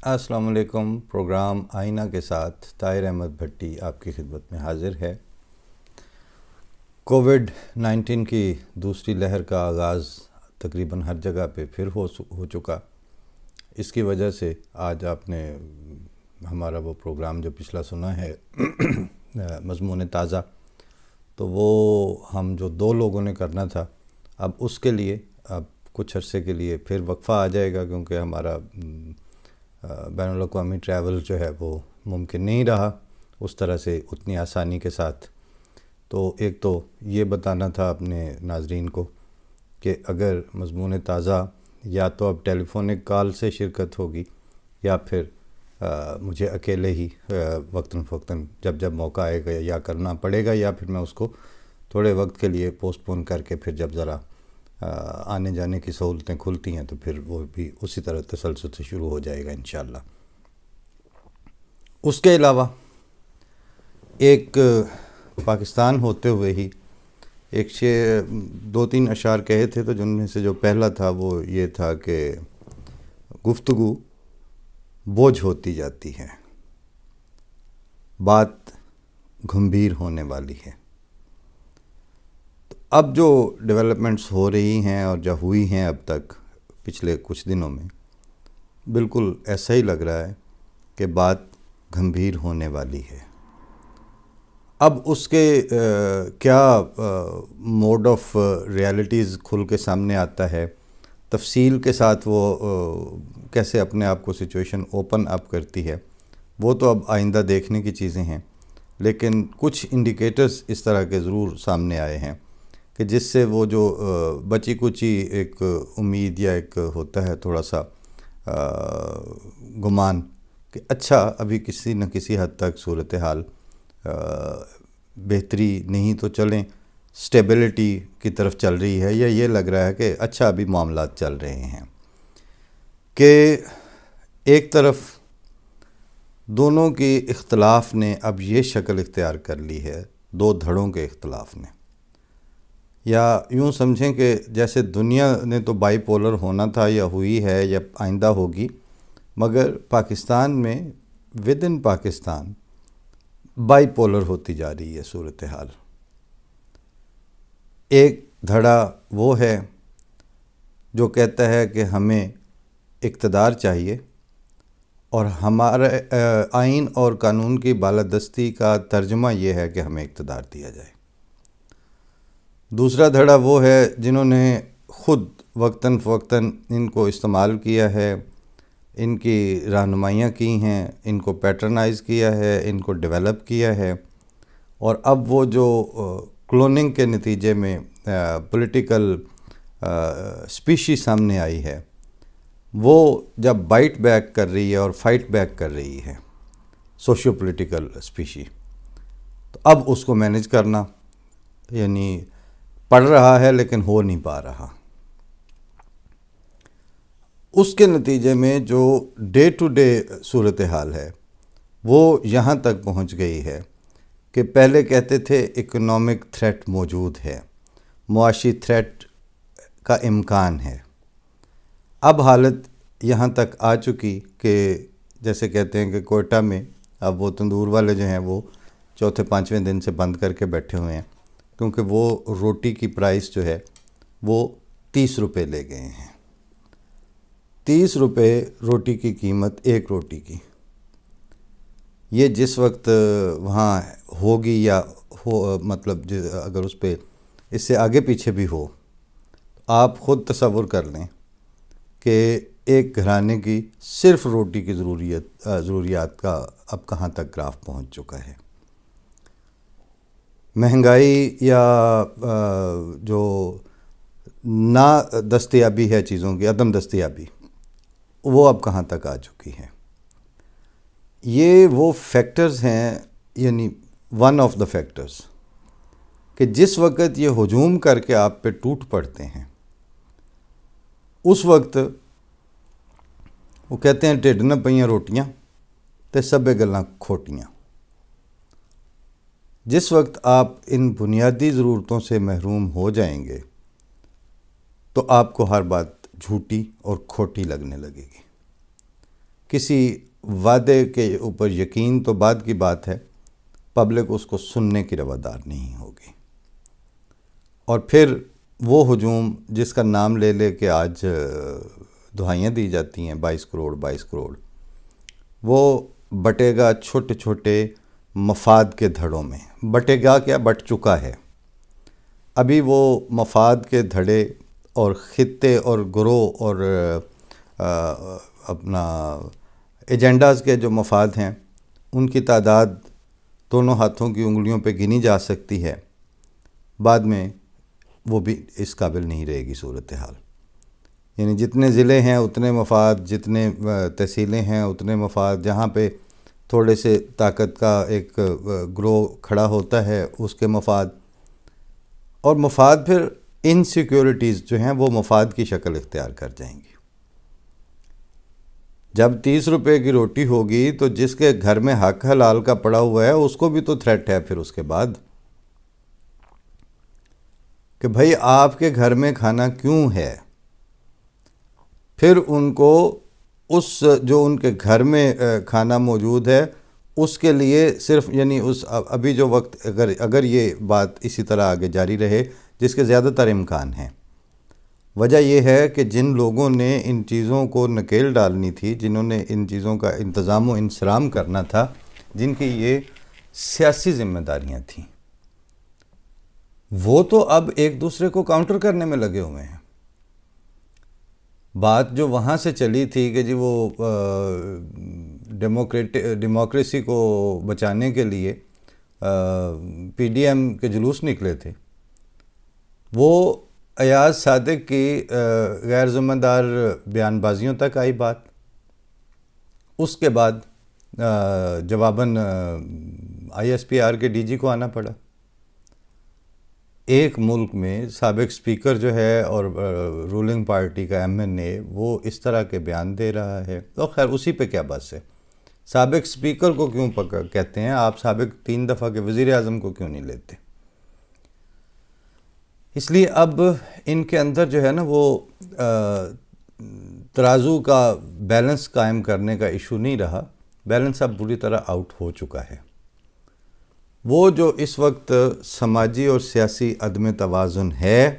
السلام علیکم۔ پروگرام آئینہ کے ساتھ طاہر احمد بھٹی آپ کی خدمت میں حاضر ہے۔ کووڈ-19 کی دوسری لہر کا آغاز تقریباً ہر جگہ پہ پھر ہو چکا۔ اس کی وجہ سے آج آپ نے ہمارا وہ پروگرام جو پچھلا سنا ہے مضمون تازہ، تو وہ ہم جو 2 لوگوں نے کرنا تھا، اب اس کے لیے اب کچھ عرصے کے لیے پھر وقفہ آ جائے گا، کیونکہ ہمارا بین الاقوامی ٹریول جو ہے وہ ممکن نہیں رہا اس طرح سے اتنی آسانی کے ساتھ۔ تو ایک تو یہ بتانا تھا اپنے ناظرین کو کہ اگر مضمون تازہ یا تو اب ٹیلی فونک کال سے شرکت ہوگی یا پھر مجھے اکیلے ہی وقتاً فوقتاً جب موقع آئے گا یا کرنا پڑے گا، یا پھر میں اس کو تھوڑے وقت کے لیے پوسٹ پون کر کے پھر جب ذرا آنے جانے کی سہولتیں کھلتی ہیں تو پھر وہ بھی اسی طرح تسلسل سے شروع ہو جائے گا انشاءاللہ۔ اس کے علاوہ ایک پاکستان ہوتے ہوئے ہی ایک 2-3 اشعار کہے تھے، تو جن میں سے جو پہلا تھا وہ یہ تھا کہ گفتگو بوجھ ہوتی جاتی ہے، بات گھمبیر ہونے والی ہے۔ اب جو ڈیولپمنٹس ہو رہی ہیں اور جو ہوئی ہیں اب تک پچھلے کچھ دنوں میں، بالکل ایسا ہی لگ رہا ہے کہ بات گھمبیر ہونے والی ہے۔ اب اس کے کیا موڈ آف ریالٹیز کھل کے سامنے آتا ہے، تفصیل کے ساتھ وہ کیسے اپنے آپ کو سچویشن اوپن اپ کرتی ہے، وہ تو اب آئندہ دیکھنے کی چیزیں ہیں، لیکن کچھ انڈیکیٹرز اس طرح کے ضرور سامنے آئے ہیں کہ جس سے وہ جو بچی کچی ایک امید یا ایک ہوتا ہے تھوڑا سا گمان کہ اچھا ابھی کسی نہ کسی حد تک صورتحال بہتری نہیں تو چلیں سٹیبلٹی کی طرف چل رہی ہے، یا یہ لگ رہا ہے کہ اچھا ابھی معاملات چل رہے ہیں، کہ ایک طرف دونوں کی اختلاف نے اب یہ شکل اختیار کر لی ہے، 2 دھڑوں کے اختلاف نے، یا یوں سمجھیں کہ جیسے دنیا نے تو بائی پولر ہونا تھا یا ہوئی ہے یا آئندہ ہوگی، مگر پاکستان میں with in Pakistan by polar ہوتی جا رہی ہے صورتحال۔ ایک دھڑا وہ ہے جو کہتا ہے کہ ہمیں اقتدار چاہیے اور ہمارے آئین اور قانون کی بالادستی کا ترجمہ یہ ہے کہ ہمیں اقتدار دیا جائے۔ دوسرا دھڑا وہ ہے جنہوں نے خود وقتاً فوقتاً ان کو استعمال کیا ہے، ان کی رہنمائیاں کی ہیں، ان کو پیٹرنائز کیا ہے، ان کو ڈیولپ کیا ہے، اور اب وہ جو کلوننگ کے نتیجے میں پولیٹیکل اسپیشی سامنے آئی ہے، وہ جب بائٹ بیک کر رہی ہے اور فائٹ بیک کر رہی ہے سوشیو پولیٹیکل اسپیشی، تو اب اس کو مینیج کرنا یعنی پڑھ رہا ہے لیکن ہو نہیں پا رہا۔ اس کے نتیجے میں جو ڈے ٹو ڈے صورتحال ہے وہ یہاں تک پہنچ گئی ہے کہ پہلے کہتے تھے اکنامک تھریٹ موجود ہے، معاشی تھریٹ کا امکان ہے، اب حالت یہاں تک آ چکی کہ جیسے کہتے ہیں کہ کوئٹہ میں اب وہ تندور والے جو ہیں وہ 4-5 دن سے بند کر کے بیٹھے ہوئے ہیں، کیونکہ وہ روٹی کی پرائس جو ہے وہ 30 روپے لے گئے ہیں۔ 30 روپے روٹی کی قیمت ایک روٹی کی، یہ جس وقت وہاں ہوگی یا مطلب اگر اس پہ اس سے آگے پیچھے بھی ہو، آپ خود تصور کر لیں کہ ایک گھرانے کی صرف روٹی کی ضروریات کا اب کہاں تک گراف پہنچ چکا ہے۔ مہنگائی یا جو نا دستیابی ہے چیزوں کی، عدم دستیابی، وہ اب کہاں تک آ چکی ہے۔ یہ وہ فیکٹرز ہیں، یعنی ون آف دا فیکٹرز، کہ جس وقت یہ ہجوم کر کے آپ پہ ٹوٹ پڑتے ہیں، اس وقت وہ کہتے ہیں ٹھڈ نہ پئیاں روٹیاں تے سبے گلاں کھوٹیاں۔ جس وقت آپ ان بنیادی ضرورتوں سے محروم ہو جائیں گے تو آپ کو ہر بات جھوٹی اور کھوٹی لگنے لگے گی۔ کسی وعدے کے اوپر یقین تو بعد کی بات ہے، پبلک اس کو سننے کی روادار نہیں ہوگی۔ اور پھر وہ ہجوم جس کا نام لے لے کے آج دہائیاں دی جاتی ہیں 22 کروڑ، وہ بٹے گا چھوٹے چھوٹے مفاد کے دھڑوں میں۔ بٹے گا کیا، بٹ چکا ہے۔ ابھی وہ مفاد کے دھڑے اور خطے اور گروہ اور اپنا ایجنڈاز کے جو مفاد ہیں، ان کی تعداد دونوں ہاتھوں کی انگلیوں پہ گنی جا سکتی ہے۔ بعد میں وہ بھی اس قابل نہیں رہے گی صورتحال۔ یعنی جتنے ضلع ہیں اتنے مفاد، جتنے تحصیلیں ہیں اتنے مفاد، جہاں پہ تھوڑے سے طاقت کا ایک گروہ کھڑا ہوتا ہے اس کے مفاد، اور مفاد پھر انسیکیورٹیز جو ہیں وہ مفاد کی شکل اختیار کر جائیں گی۔ جب 30 روپے کی روٹی ہوگی تو جس کے گھر میں حق حلال کا پڑا ہوا ہے اس کو بھی تو تھریٹ ہے پھر اس کے بعد کہ بھائی آپ کے گھر میں کھانا کیوں ہے۔ پھر ان کو اس جو ان کے گھر میں کھانا موجود ہے اس کے لیے صرف یعنی اس ابھی جو وقت اگر یہ بات اسی طرح آگے جاری رہے، جس کے زیادہ تر امکان ہیں، وجہ یہ ہے کہ جن لوگوں نے ان چیزوں کو نکیل ڈالنی تھی، جنہوں نے ان چیزوں کا انتظام و انصرام کرنا تھا، جن کی یہ سیاسی ذمہ داریاں تھیں، وہ تو اب ایک دوسرے کو کاؤنٹر کرنے میں لگے ہوئے ہیں۔ بات جو وہاں سے چلی تھی کہ جی وہ ڈیموکریسی کو بچانے کے لیے پی ڈی ایم کے جلوس نکلے تھے، وہ ایاز صادق کی غیر ذمہ دار بیان بازیوں تک آئی بات۔ اس کے بعد جواباً آئی ایس پی آر کے ڈی جی کو آنا پڑا۔ ایک ملک میں سابق سپیکر جو ہے اور رولنگ پارٹی کا ایم این اے وہ اس طرح کے بیان دے رہا ہے، تو خیر اسی پہ کیا بس ہے۔ سابق سپیکر کو کیوں کہتے ہیں آپ، سابق 3 دفعہ کے وزیر اعظم کو کیوں نہیں لیتے؟ اس لیے اب ان کے اندر جو ہے نا وہ ترازو کا بیلنس قائم کرنے کا ایشو نہیں رہا، بیلنس اب بری طرح آؤٹ ہو چکا ہے۔ وہ جو اس وقت سماجی اور سیاسی عدم توازن ہے،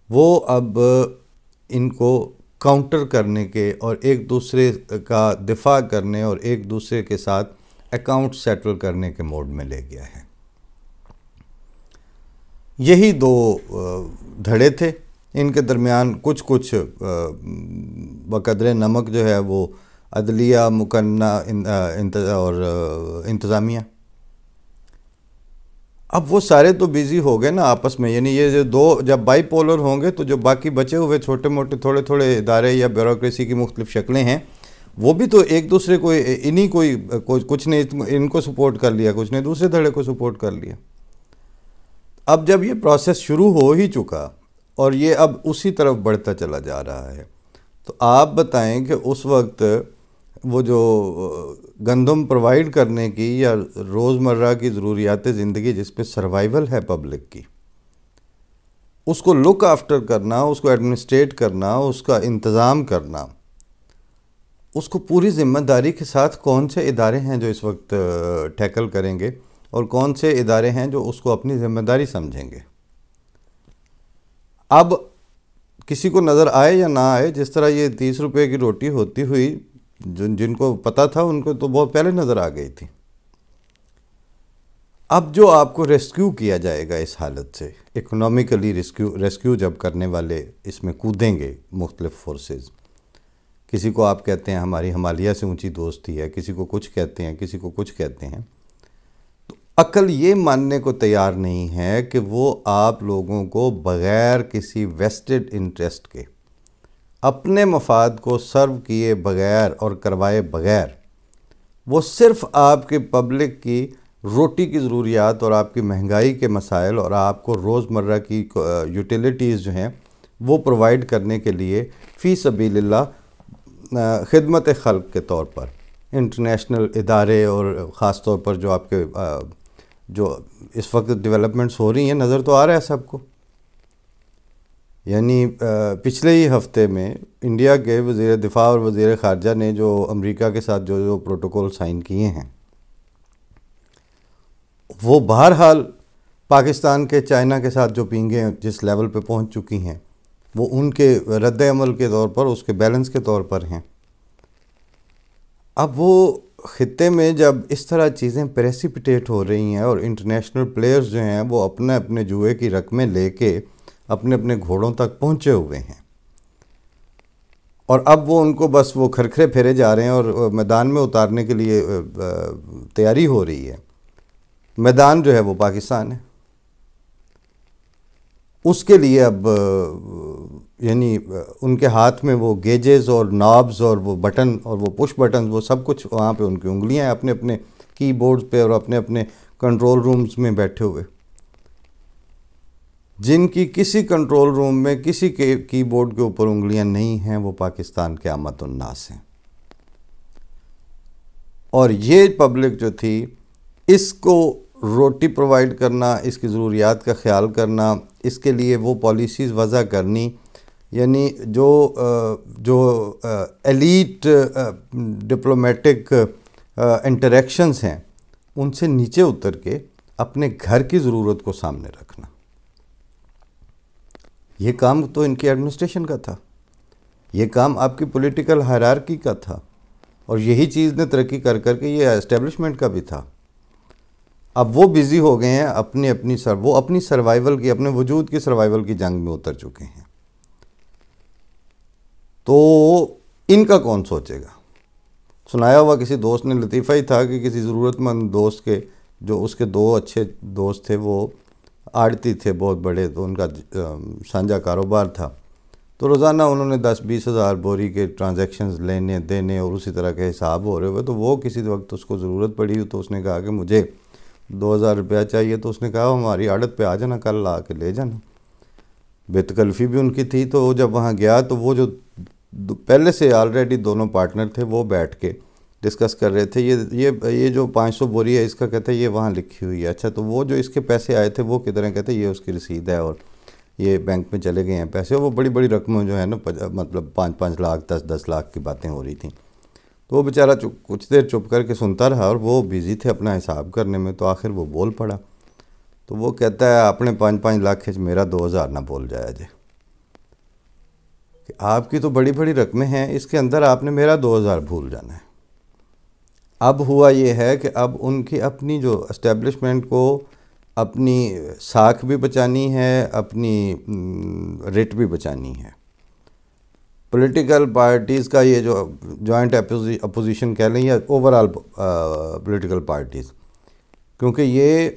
وہ اب ان کو کاؤنٹر کرنے کے اور ایک دوسرے کا دفاع کرنے اور ایک دوسرے کے ساتھ اکاؤنٹ سیٹل کرنے کے موڈ میں لے گیا ہے۔ یہی 2 دھڑے تھے، ان کے درمیان کچھ بقدر نمک جو ہے وہ عدلیہ، مقننہ اور انتظامیہ۔ اب وہ سارے تو بیزی ہو گئے نا آپس میں، یعنی یہ جو 2 جب بائی پولر ہوں گے تو جو باقی بچے ہوئے چھوٹے موٹے تھوڑے ادارے یا بیوروکریسی کی مختلف شکلیں ہیں، وہ بھی تو ایک دوسرے کو کچھ نے ان کو سپورٹ کر لیا، کچھ نے دوسرے دھڑے کو سپورٹ کر لیا۔ اب جب یہ پروسیس شروع ہو ہی چکا اور یہ اب اسی طرف بڑھتا چلا جا رہا ہے، تو آپ بتائیں کہ اس وقت وہ جو گندم پرووائڈ کرنے کی یا روزمرہ کی ضروریات زندگی جس پہ سروائیول ہے پبلک کی، اس کو لک آفٹر کرنا، اس کو ایڈمنسٹریٹ کرنا، اس کا انتظام کرنا، اس کو پوری ذمہ داری کے ساتھ کون سے ادارے ہیں جو اس وقت ٹیکل کریں گے اور کون سے ادارے ہیں جو اس کو اپنی ذمہ داری سمجھیں گے؟ اب کسی کو نظر آئے یا نہ آئے، جس طرح یہ 30 روپے کی روٹی ہوتی ہوئی جن کو پتہ تھا ان کو تو بہت پہلے نظر آ گئی تھی۔ اب جو آپ کو ریسکیو کیا جائے گا اس حالت سے، اکنامیکلی ریسکیو جب کرنے والے اس میں کودیں گے مختلف فورسز، کسی کو آپ کہتے ہیں ہماری ہمالیہ سے اونچی دوستی ہے، کسی کو کچھ کہتے ہیں، کسی کو کچھ کہتے ہیں، تو عقل یہ ماننے کو تیار نہیں ہے کہ وہ آپ لوگوں کو بغیر کسی ویسٹڈ انٹرسٹ کے، اپنے مفاد کو سرو کیے بغیر اور کروائے بغیر، وہ صرف آپ کے پبلک کی روٹی کی ضروریات اور آپ کی مہنگائی کے مسائل اور آپ کو روزمرہ کی یوٹیلیٹیز جو ہیں وہ پرووائڈ کرنے کے لیے فی سبیل اللہ خدمت خلق کے طور پر انٹرنیشنل ادارے اور خاص طور پر جو آپ کے جو اس وقت ڈیولپمنٹس ہو رہی ہیں، نظر تو آ رہا ہے سب کو یعنی پچھلے ہی ہفتے میں انڈیا کے وزیر دفاع اور وزیر خارجہ نے جو امریکہ کے ساتھ جو پروٹوکول سائن کیے ہیں، وہ بہرحال پاکستان کے چائنا کے ساتھ جو پینگیں جس لیول پہ پہنچ چکی ہیں، وہ ان کے رد عمل کے طور پر، اس کے بیلنس کے طور پر ہیں۔ اب وہ خطے میں جب اس طرح چیزیں پریسیپیٹیٹ ہو رہی ہیں اور انٹرنیشنل پلیئرز جو ہیں وہ اپنے اپنے جوئے کی رقمیں لے کے اپنے اپنے گھوڑوں تک پہنچے ہوئے ہیں، اور اب وہ ان کو بس وہ کھرکھرے پھیرے جا رہے ہیں اور میدان میں اتارنے کے لیے تیاری ہو رہی ہے۔ میدان جو ہے وہ پاکستان ہے۔ اس کے لیے اب یعنی ان کے ہاتھ میں وہ گیجز اور نابز اور وہ بٹن اور وہ پش بٹن، وہ سب کچھ وہاں پہ ان کی انگلیاں ہیں، اپنے اپنے کی بورڈز پہ اور اپنے اپنے کنٹرول رومز میں بیٹھے ہوئے، جن کی کسی کنٹرول روم میں کسی کے کی بورڈ کے اوپر انگلیاں نہیں ہیں، وہ پاکستان کے قیامت الناس ہیں۔ اور یہ پبلک جو تھی، اس کو روٹی پرووائڈ کرنا، اس کی ضروریات کا خیال کرنا، اس کے لیے وہ پالیسیز وضع کرنی، یعنی جو ایلیٹ ڈپلومیٹک انٹریکشنز ہیں، ان سے نیچے اتر کے اپنے گھر کی ضرورت کو سامنے رکھنا، یہ کام تو ان کی ایڈمنسٹریشن کا تھا، یہ کام آپ کی پولیٹیکل ہائرارکی کا تھا، اور یہی چیز نے ترقی کر کر کے یہ اسٹیبلشمنٹ کا بھی تھا۔ اب وہ بیزی ہو گئے ہیں وہ اپنی سروائیول کی، اپنے وجود کی سروائیول کی جنگ میں اتر چکے ہیں۔ تو ان کا کون سوچے گا؟ سنایا ہوا کسی دوست نے لطیفہ ہی تھا کہ کسی ضرورت مند دوست کے، جو اس کے 2 اچھے دوست تھے، وہ آڑتی تھے بہت بڑے، تو ان کا سانجھا کاروبار تھا، تو روزانہ انہوں نے 10-20 ہزار بوری کے ٹرانزیکشنز لینے دینے اور اسی طرح کے حساب ہو رہے ہوئے۔ تو وہ کسی وقت اس کو ضرورت پڑی تو اس نے کہا کہ مجھے 2000 روپیہ چاہیے، تو اس نے کہا ہماری عادت پہ آ جانا، کل آ کے لے جانا۔ بے تکلفی بھی ان کی تھی۔ تو جب وہاں گیا تو وہ جو پہلے سے آلریڈی دونوں پارٹنر تھے، وہ بیٹھ کے ڈسکس کر رہے تھے، یہ جو 500 بوری ہے اس کا کہتے ہیں یہ وہاں لکھی ہوئی ہے، اچھا تو وہ جو اس کے پیسے آئے تھے وہ کدھر ہیں، کہتے ہیں یہ اس کی رسید ہے اور یہ بینک میں چلے گئے ہیں پیسے۔ وہ بڑی بڑی رقمیں جو ہے نا، مطلب 5-5 لاکھ 10-10 لاکھ کی باتیں ہو رہی تھیں۔ تو وہ بیچارہ کچھ دیر چپ کر کے سنتا رہا، اور وہ بیزی تھے اپنا حساب کرنے میں، تو آخر وہ بول پڑا۔ تو وہ کہتا ہے اپنے 5-5 لاکھ میرا 2000 نہ بول جایا جائے، کہ آپ کی تو بڑی بڑی رقمیں ہیں، اس کے اندر آپ نے میرا 2000 بھول جانا ہے۔ اب ہوا یہ ہے کہ اب ان کی اپنی جو اسٹیبلشمنٹ کو اپنی ساکھ بھی بچانی ہے، اپنی ریٹ بھی بچانی ہے۔ پولیٹیکل پارٹیز کا یہ جو جوائنٹ اپوزیشن کہہ لیں یا اوورال پولیٹیکل پارٹیز، کیونکہ یہ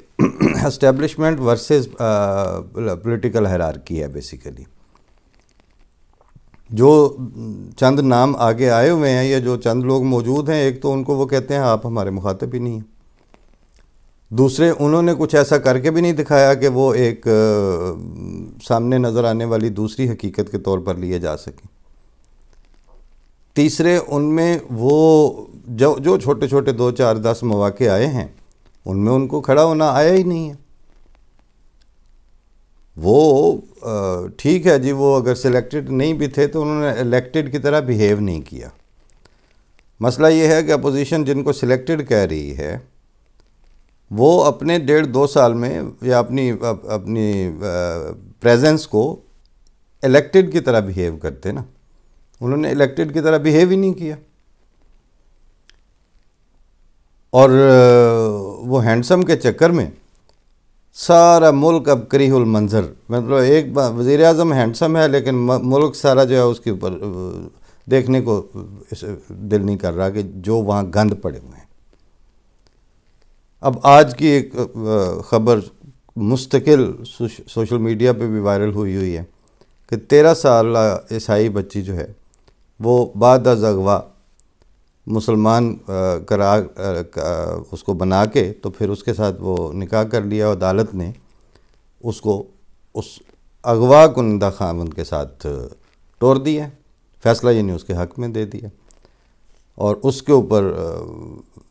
اسٹیبلشمنٹ ورسز پولیٹیکل ہائرارکی ہے بیسیکلی۔ جو چند نام آگے آئے ہوئے ہیں یا جو چند لوگ موجود ہیں، ایک تو ان کو وہ کہتے ہیں آپ ہمارے مخاطب ہی نہیں ہیں، دوسرے انہوں نے کچھ ایسا کر کے بھی نہیں دکھایا کہ وہ ایک سامنے نظر آنے والی دوسری حقیقت کے طور پر لیے جا سکیں، تیسرے ان میں وہ جو چھوٹے چھوٹے 2-4-10 مواقع آئے ہیں، ان میں ان کو کھڑا ہونا آیا ہی نہیں ہے۔ وہ ٹھیک ہے جی، وہ اگر سلیکٹڈ نہیں بھی تھے تو انہوں نے الیکٹڈ کی طرح بیہیو نہیں کیا۔ مسئلہ یہ ہے کہ اپوزیشن جن کو سلیکٹڈ کہہ رہی ہے، وہ اپنے 1.5-2 سال میں یا اپنی پریزنس کو الیکٹڈ کی طرح بیہیو کرتے نا، انہوں نے الیکٹڈ کی طرح بیہیو ہی نہیں کیا۔ اور وہ ہینڈسم کے چکر میں سارا ملک اب کریہ المنظر، مطلب ایک وزیر اعظم ہینڈسم ہے لیکن ملک سارا جو ہے اس کے اوپر دیکھنے کو دل نہیں کر رہا کہ جو وہاں گند پڑے ہوئے ہیں۔ اب آج کی ایک خبر مستقل سوشل میڈیا پہ بھی وائرل ہوئی ہے کہ 13 سال عیسائی بچی جو ہے وہ بعد از اغوا مسلمان اس کو بنا کے تو پھر اس کے ساتھ وہ نکاح کر لیا، عدالت نے اس کو اس اغوا کنندہ خاوند کے ساتھ توڑ دیا، فیصلہ یعنی اس کے حق میں دے دیا۔ اور اس کے اوپر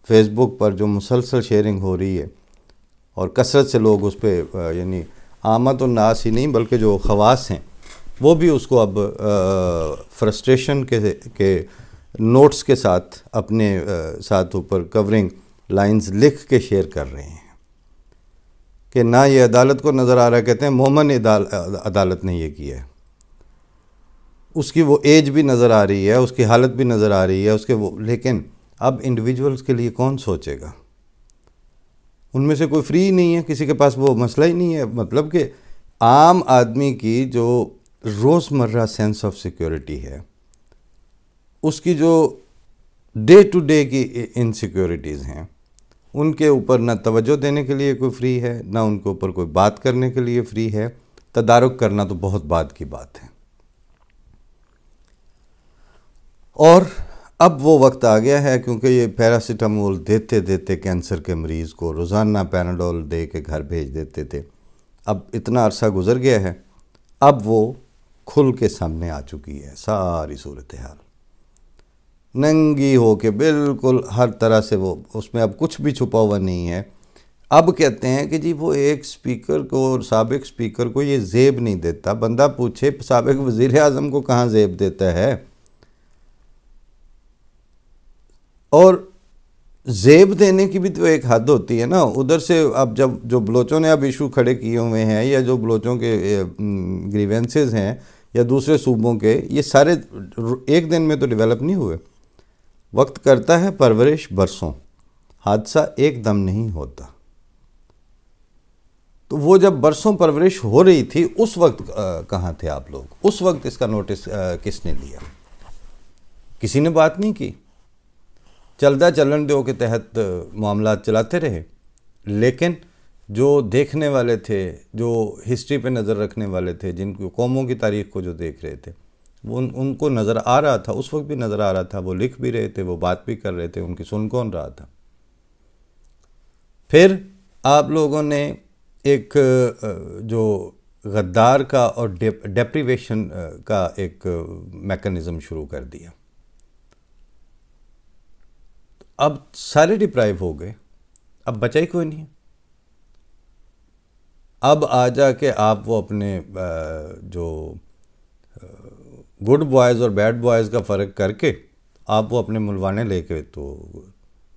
فیس بک پر جو مسلسل شیئرنگ ہو رہی ہے اور کثرت سے لوگ اس پہ یعنی عامت الناس ہی نہیں بلکہ جو خواص ہیں وہ بھی اس کو اب فرسٹریشن کے نوٹس کے ساتھ اپنے ساتھ اوپر کورنگ لائنز لکھ کے شیئر کر رہے ہیں کہ نہ یہ عدالت کو نظر آ رہا ہے. کہتے ہیں مومن عدالت نے یہ کیا ہے. اس کی وہ ایج بھی نظر آ رہی ہے, اس کی حالت بھی نظر آ رہی ہے, اس کے لیکن اب انڈیویجولز کے لیے کون سوچے گا؟ ان میں سے کوئی فری نہیں ہے, کسی کے پاس وہ مسئلہ ہی نہیں ہے. مطلب کہ عام آدمی کی جو روزمرہ سینس آف سیکیورٹی ہے, اس کی جو ڈے ٹو ڈے کی انسیکیورٹیز ہیں, ان کے اوپر نہ توجہ دینے کے لیے کوئی فری ہے, نہ ان کے اوپر کوئی بات کرنے کے لیے فری ہے. تدارک کرنا تو بہت بعد کی بات ہے. اور اب وہ وقت آ گیا ہے, کیونکہ یہ پیراسیٹامول دیتے دیتے کینسر کے مریض کو روزانہ پیناڈول دے کے گھر بھیج دیتے تھے. اب اتنا عرصہ گزر گیا ہے, اب وہ کھل کے سامنے آ چکی ہے ساری صورتحال, ننگی ہو کے بالکل ہر طرح سے. وہ اس میں اب کچھ بھی چھپا ہوا نہیں ہے. اب کہتے ہیں کہ جی وہ ایک سپیکر کو اور سابق سپیکر کو یہ زیب نہیں دیتا. بندہ پوچھے سابق وزیر اعظم کو کہاں زیب دیتا ہے؟ اور زیب دینے کی بھی تو ایک حد ہوتی ہے نا. ادھر سے اب جب جو بلوچوں نے اب ایشو کھڑے کیے ہوئے ہیں, یا جو بلوچوں کے گریوینسز ہیں یا دوسرے صوبوں کے, یہ سارے ایک دن میں تو ڈیولپ نہیں ہوئے. وقت کرتا ہے پرورش برسوں, حادثہ ایک دم نہیں ہوتا. تو وہ جب برسوں پرورش ہو رہی تھی اس وقت کہاں تھے آپ لوگ؟ اس وقت اس کا نوٹس کس نے لیا؟ کسی نے بات نہیں کی. چلدا چلن دیو کے تحت معاملات چلاتے رہے. لیکن جو دیکھنے والے تھے, جو ہسٹری پہ نظر رکھنے والے تھے, جن کو قوموں کی تاریخ کو جو دیکھ رہے تھے, وہ ان کو نظر آ رہا تھا, اس وقت بھی نظر آ رہا تھا. وہ لکھ بھی رہے تھے, وہ بات بھی کر رہے تھے, ان کی سن کون رہا تھا. پھر آپ لوگوں نے ایک جو غدار کا اور ڈیپریویشن کا ایک میکنزم شروع کر دیا. اب سارے ڈپرائیو ہو گئے, اب بچا ہی کوئی نہیں. اب آ جا کے آپ وہ اپنے جو گڈ بوائز اور بیڈ بوائز کا فرق کر کے آپ وہ اپنے ملوانے لے کے تو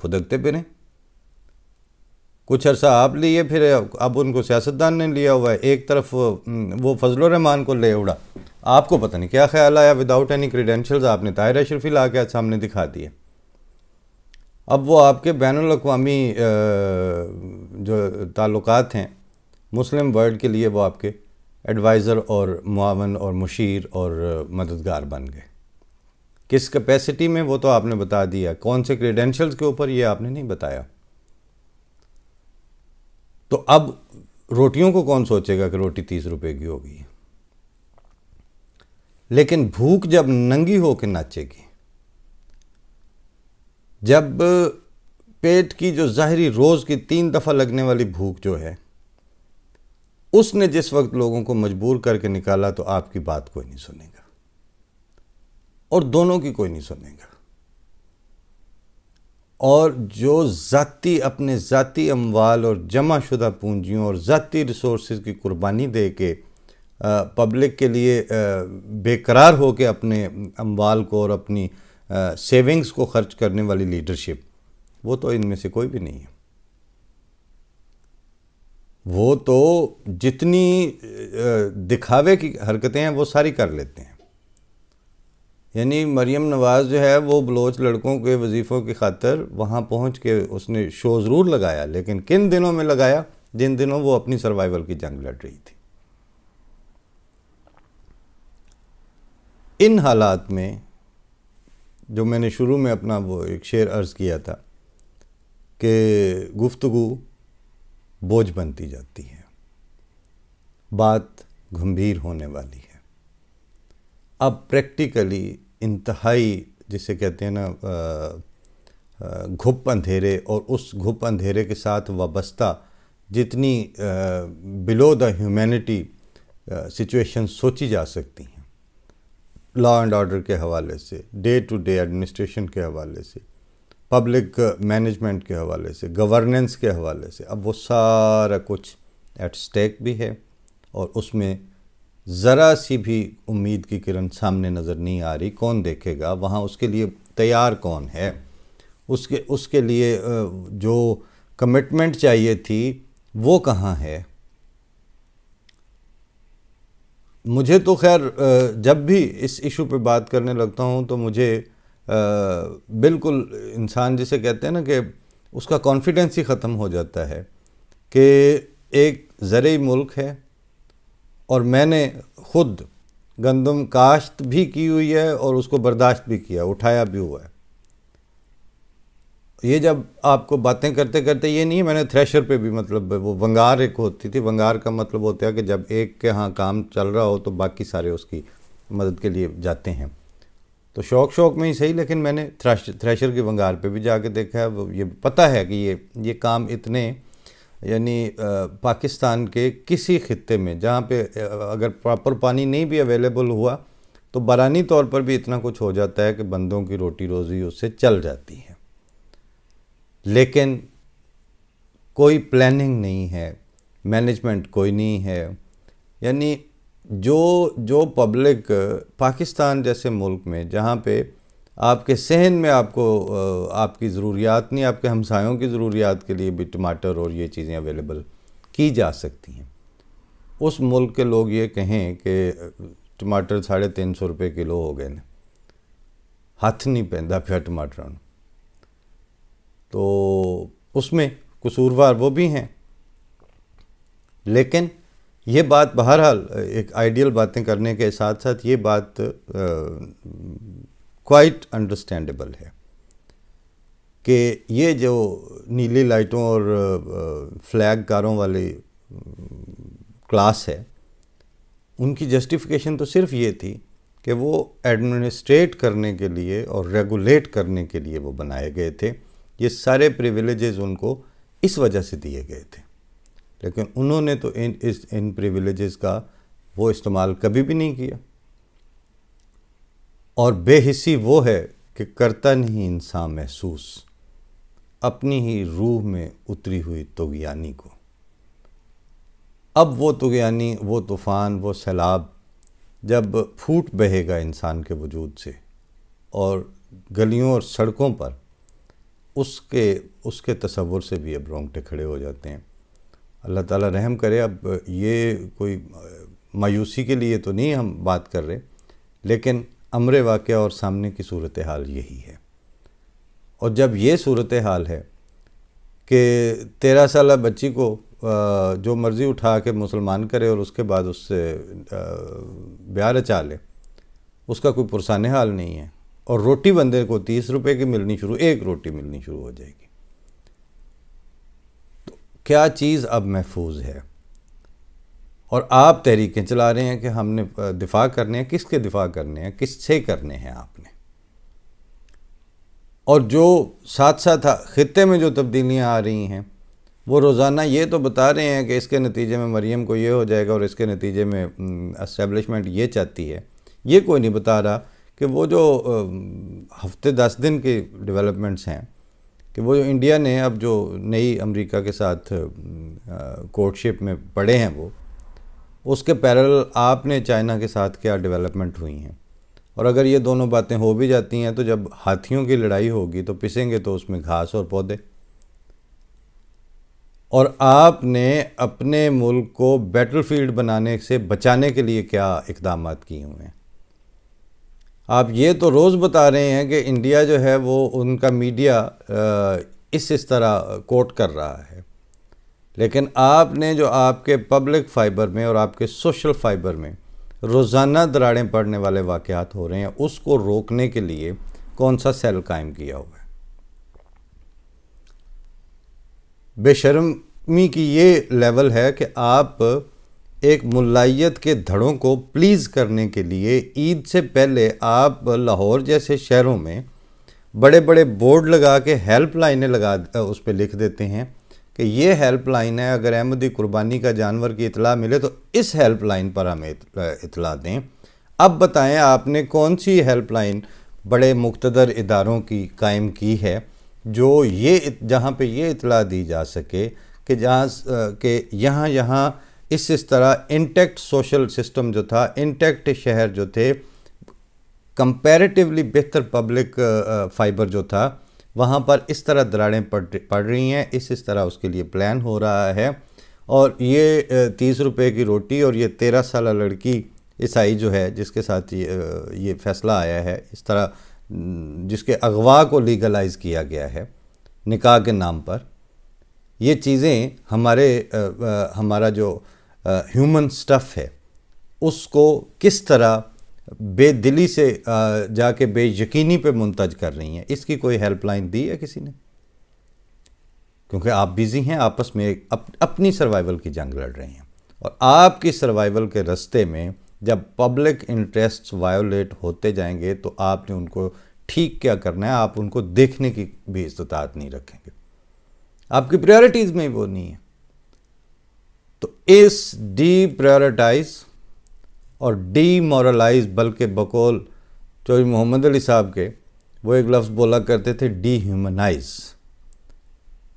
پھدکتے پھریں. کچھ عرصہ آپ لیے, پھر اب ان کو سیاستدان نے لیا ہوا ہے. ایک طرف وہ فضل الرحمان کو لے اڑا, آپ کو پتہ نہیں کیا خیال آیا, وداؤٹ اینی کریڈینشلز آپ نے طاہر اشرفی لا کے سامنے دکھا دیے. اب وہ آپ کے بین الاقوامی جو تعلقات ہیں مسلم ورلڈ کے لیے, وہ آپ کے ایڈوائزر اور معاون اور مشیر اور مددگار بن گئے. کس کیپیسٹی میں وہ تو آپ نے بتا دیا, کون سے کریڈینشلز کے اوپر یہ آپ نے نہیں بتایا. تو اب روٹیوں کو کون سوچے گا کہ روٹی 30 روپے کی ہوگی. لیکن بھوک جب ننگی ہو کے ناچے گی, جب پیٹ کی جو ظاہری روز کی 3 دفعہ لگنے والی بھوک جو ہے, اس نے جس وقت لوگوں کو مجبور کر کے نکالا, تو آپ کی بات کوئی نہیں سنے گا, اور دونوں کی کوئی نہیں سنے گا. اور جو اپنے ذاتی اموال اور جمع شدہ پونجیوں اور ذاتی ریسورسز کی قربانی دے کے پبلک کے لیے بے قرار ہو کے اپنے اموال کو اور اپنی سیونگز کو خرچ کرنے والی لیڈرشپ, وہ تو ان میں سے کوئی بھی نہیں ہے. وہ تو جتنی دکھاوے کی حرکتیں ہیں وہ ساری کر لیتے ہیں. یعنی مریم نواز جو ہے وہ بلوچ لڑکوں کے وظیفوں کی خاطر وہاں پہنچ کے اس نے شو ضرور لگایا, لیکن کن دنوں میں لگایا؟ جن دنوں وہ اپنی سروائیول کی جنگ لڑ رہی تھی. ان حالات میں جو میں نے شروع میں اپنا وہ ایک شعر عرض کیا تھا کہ گفتگو بوجھ بنتی جاتی ہے, بات گمبھیر ہونے والی ہے. اب پریکٹیکلی انتہائی جسے کہتے ہیں نا گھپ اندھیرے, اور اس گھپ اندھیرے کے ساتھ وابستہ جتنی بلو دا ہیومینٹی سچویشن سوچی جا سکتی ہیں, لا اینڈ آرڈر کے حوالے سے, ڈے ٹو ڈے ایڈمنسٹریشن کے حوالے سے, پبلک مینجمنٹ کے حوالے سے, گورننس کے حوالے سے, اب وہ سارا کچھ ایٹ سٹیک بھی ہے, اور اس میں ذرا سی بھی امید کی کرن سامنے نظر نہیں آ رہی. کون دیکھے گا وہاں؟ اس کے لیے تیار کون ہے؟ اس کے لیے جو کمٹمنٹ چاہیے تھی وہ کہاں ہے؟ مجھے تو خیر جب بھی اس ایشو پہ بات کرنے لگتا ہوں تو مجھے بالکل انسان جسے کہتے ہیں نا کہ اس کا کانفیڈنس ہی ختم ہو جاتا ہے کہ ایک زرعی ملک ہے اور میں نے خود گندم کاشت بھی کی ہوئی ہے اور اس کو برداشت بھی کیا، اٹھایا بھی ہوا ہے. یہ جب آپ کو باتیں کرتے کرتے یہ نہیں، میں نے تھریشر پہ بھی مطلب وہ ونگار ایک ہوتی تھی، ونگار کا مطلب ہوتا ہے کہ جب ایک کے ہاں کام چل رہا ہو تو باقی سارے اس کی مدد کے لیے جاتے ہیں. تو شوق میں ہی صحیح، لیکن میں نے تھریشر کی ونگار پہ بھی جا کے دیکھا ہے. یہ پتہ ہے کہ یہ کام اتنے، یعنی پاکستان کے کسی خطے میں جہاں پہ اگر پراپر پانی نہیں بھی اویلیبل ہوا تو برانی طور پر بھی اتنا کچھ ہو جاتا ہے کہ بندوں کی روٹی روزی اس سے چل جاتی ہے. لیکن کوئی پلاننگ نہیں ہے، مینجمنٹ کوئی نہیں ہے. یعنی جو پبلک پاکستان جیسے ملک میں جہاں پہ آپ کے صحن میں آپ کو آپ کی ضروریات نہیں، آپ کے ہمسایوں کی ضروریات کے لیے بھی ٹماٹر اور یہ چیزیں اویلیبل کی جا سکتی ہیں، اس ملک کے لوگ یہ کہیں کہ ٹماٹر 350 روپے کلو ہو گئے نا، ہاتھ نہیں پہندا پیا ٹماٹر. تو اس میں قصوروار وہ بھی ہیں. لیکن یہ بات بہرحال ایک آئیڈیل باتیں کرنے کے ساتھ ساتھ یہ بات کوائٹ انڈرسٹینڈیبل ہے کہ یہ جو نیلی لائٹوں اور فلیگ کاروں والی کلاس ہے، ان کی جسٹیفیکیشن تو صرف یہ تھی کہ وہ ایڈمنسٹریٹ کرنے کے لیے اور ریگولیٹ کرنے کے لیے وہ بنائے گئے تھے. یہ سارے پریویلیجز ان کو اس وجہ سے دیے گئے تھے، لیکن انہوں نے تو ان پریویلیجز کا وہ استعمال کبھی بھی نہیں کیا. اور بے حسی وہ ہے کہ کرتا نہیں انسان محسوس اپنی ہی روح میں اتری ہوئی طغیانی کو. اب وہ طغیانی، وہ طوفان، وہ سیلاب جب پھوٹ بہے گا انسان کے وجود سے اور گلیوں اور سڑکوں پر، اس کے تصور سے بھی اب رونگٹے کھڑے ہو جاتے ہیں. اللہ تعالیٰ رحم کرے. اب یہ کوئی مایوسی کے لیے تو نہیں ہم بات کر رہے، لیکن امر واقعہ اور سامنے کی صورتحال یہی ہے. اور جب یہ صورتحال ہے کہ 13 سالہ بچی کو جو مرضی اٹھا کے مسلمان کرے اور اس کے بعد اس سے بیاہ رچا لے، اس کا کوئی پرسان حال نہیں ہے، اور روٹی بندے کو 30 روپے کی ملنی شروع، ایک روٹی ملنی شروع ہو جائے گی. تو کیا چیز اب محفوظ ہے؟ اور آپ تحریکیں چلا رہے ہیں کہ ہم نے دفاع کرنے ہیں. کس کے دفاع کرنے ہیں؟ کس سے کرنے ہیں آپ نے؟ اور جو ساتھ ساتھ خطے میں جو تبدیلیاں آ رہی ہیں وہ روزانہ یہ تو بتا رہے ہیں کہ اس کے نتیجے میں مریم کو یہ ہو جائے گا اور اس کے نتیجے میں اسٹیبلشمنٹ یہ چاہتی ہے. یہ کوئی نہیں بتا رہا کہ وہ جو ہفتے 10 دن کی ڈیولپمنٹس ہیں، کہ وہ جو انڈیا نے اب جو نئی امریکہ کے ساتھ کورٹشپ میں پڑے ہیں، وہ اس کے پیرل آپ نے چائنا کے ساتھ کیا ڈیولپمنٹ ہوئی ہیں. اور اگر یہ دونوں باتیں ہو بھی جاتی ہیں تو جب ہاتھیوں کی لڑائی ہوگی تو پسیں گے تو اس میں گھاس اور پودے. اور آپ نے اپنے ملک کو بیٹل فیلڈ بنانے سے بچانے کے لیے کیا اقدامات کیے ہوئے ہیں؟ آپ یہ تو روز بتا رہے ہیں کہ انڈیا جو ہے وہ ان کا میڈیا اس طرح کوٹ کر رہا ہے، لیکن آپ نے جو آپ کے پبلک فائبر میں اور آپ کے سوشل فائبر میں روزانہ دراڑیں پڑنے والے واقعات ہو رہے ہیں، اس کو روکنے کے لیے کون سا سیل قائم کیا ہوا ہے؟ بے شرمی کی یہ لیول ہے کہ آپ ایک ملائیت کے دھڑوں کو پلیز کرنے کے لیے عید سے پہلے آپ لاہور جیسے شہروں میں بڑے بڑے بورڈ لگا کے ہیلپ لائنیں اس پہ لکھ دیتے ہیں کہ یہ ہیلپ لائن ہے، اگر احمدی قربانی کا جانور کی اطلاع ملے تو اس ہیلپ لائن پر ہمیں اطلاع دیں. اب بتائیں آپ نے کون سی ہیلپ لائن بڑے مقتدر اداروں کی قائم کی ہے جہاں پہ یہ اطلاع دی جا سکے کہ یہاں اس طرح انٹیکٹ سوشل سسٹم جو تھا، انٹیکٹ شہر جو تھے، کمپیریٹیولی بہتر پبلک فائبر جو تھا، وہاں پر اس طرح دراڑیں پڑ رہی ہیں، اس طرح اس کے لیے پلان ہو رہا ہے. اور یہ 30 روپے کی روٹی اور یہ 13 سالہ لڑکی عیسائی جو ہے جس کے ساتھ یہ فیصلہ آیا ہے، اس طرح جس کے اغوا کو لیگلائز کیا گیا ہے نکاح کے نام پر، یہ چیزیں ہمارا جو ہیومن سٹف ہے اس کو کس طرح بے دلی سے جا کے بے یقینی پہ منتج کر رہی ہیں. اس کی کوئی ہیلپ لائن دی ہے کسی نے؟ کیونکہ آپ بیزی ہیں، آپس میں اپنی سروائیول کی جنگ لڑ رہے ہیں، اور آپ کی سروائیول کے رستے میں جب پبلک انٹرسٹ وائیولیٹ ہوتے جائیں گے تو آپ نے ان کو ٹھیک کیا کرنا ہے، آپ ان کو دیکھنے کی بھی استطاعت نہیں رکھیں گے، آپ کی پریورٹیز میں وہ نہیں ہے. تو اس ڈی پریورٹائز اور ڈی مورلائز، بلکہ بقول چودھری محمد علی صاحب کے وہ ایک لفظ بولا کرتے تھے ڈی ہیومنائز.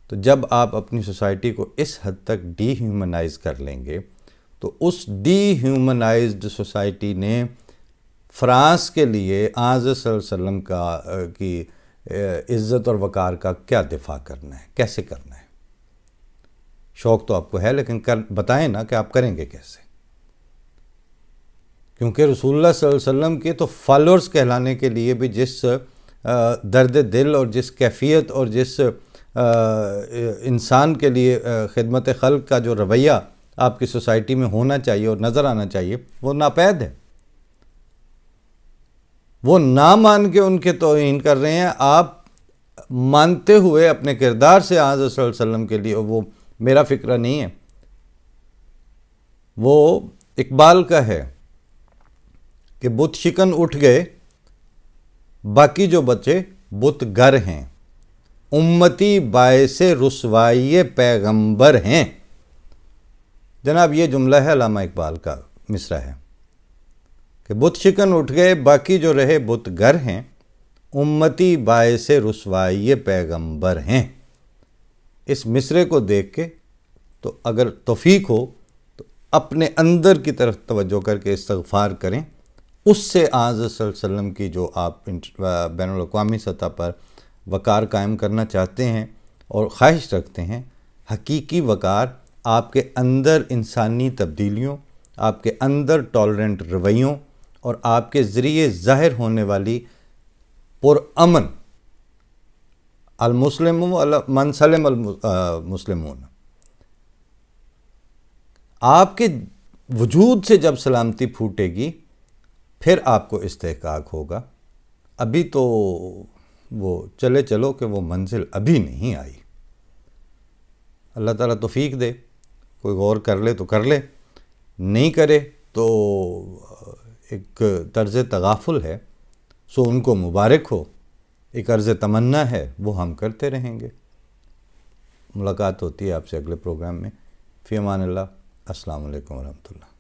تو جب آپ اپنی سوسائٹی کو اس حد تک ڈی ہیومنائز کر لیں گے تو اس ڈی ہیومنائزڈ سوسائٹی نے فرانس کے لیے آنظر صلی اللہ علیہ وسلم کی عزت اور وقار کا کیا دفاع کرنا ہے، کیسے کرنا ہے؟ شوق تو آپ کو ہے لیکن بتائیں نا کہ آپ کریں گے کیسے؟ کیونکہ رسول اللہ صلی اللہ علیہ وسلم کے تو فالورز کہلانے کے لیے بھی جس درد دل اور جس کیفیت اور جس انسان کے لیے خدمت خلق کا جو رویہ آپ کی سوسائٹی میں ہونا چاہیے اور نظر آنا چاہیے، وہ ناپید ہے. وہ نہ مان کے ان کے توہین کر رہے ہیں، آپ مانتے ہوئے اپنے کردار سے آنظر صلی اللہ علیہ وسلم کے لیے. وہ میرا فکرہ نہیں ہے، وہ اقبال کا ہے کہ بت شکن اٹھ گئے باقی جو بچے بت گر ہیں، امتی باعث رسوائی پیغمبر ہیں. جناب یہ جملہ ہے علامہ اقبال کا مصرع ہے کہ بت شکن اٹھ گئے باقی جو رہے بت گر ہیں، امتی باعث رسوائی پیغمبر ہیں. اس مصرے کو دیکھ کے تو اگر توفیق ہو تو اپنے اندر کی طرف توجہ کر کے استغفار کریں. اس سے آنظر صلی اللہ علیہ وسلم کی جو آپ بین الاقوامی سطح پر وقار قائم کرنا چاہتے ہیں اور خواہش رکھتے ہیں، حقیقی وقار آپ کے اندر انسانی تبدیلیوں، آپ کے اندر ٹالرنٹ رویوں اور آپ کے ذریعے ظاہر ہونے والی پرامن المسلم من سلم المسلمون، آپ کے وجود سے جب سلامتی پھوٹے گی پھر آپ کو استحقاق ہوگا. ابھی تو وہ چلو کہ وہ منزل ابھی نہیں آئی. اللہ تعالیٰ توفیق دے، کوئی غور کر لے تو کر لے، نہیں کرے تو ایک طرز تغافل ہے، سو ان کو مبارک ہو. ایک عرض تمنا ہے، وہ ہم کرتے رہیں گے. ملاقات ہوتی ہے آپ سے اگلے پروگرام میں. فی امان اللہ. السلام علیکم ورحمۃ اللہ.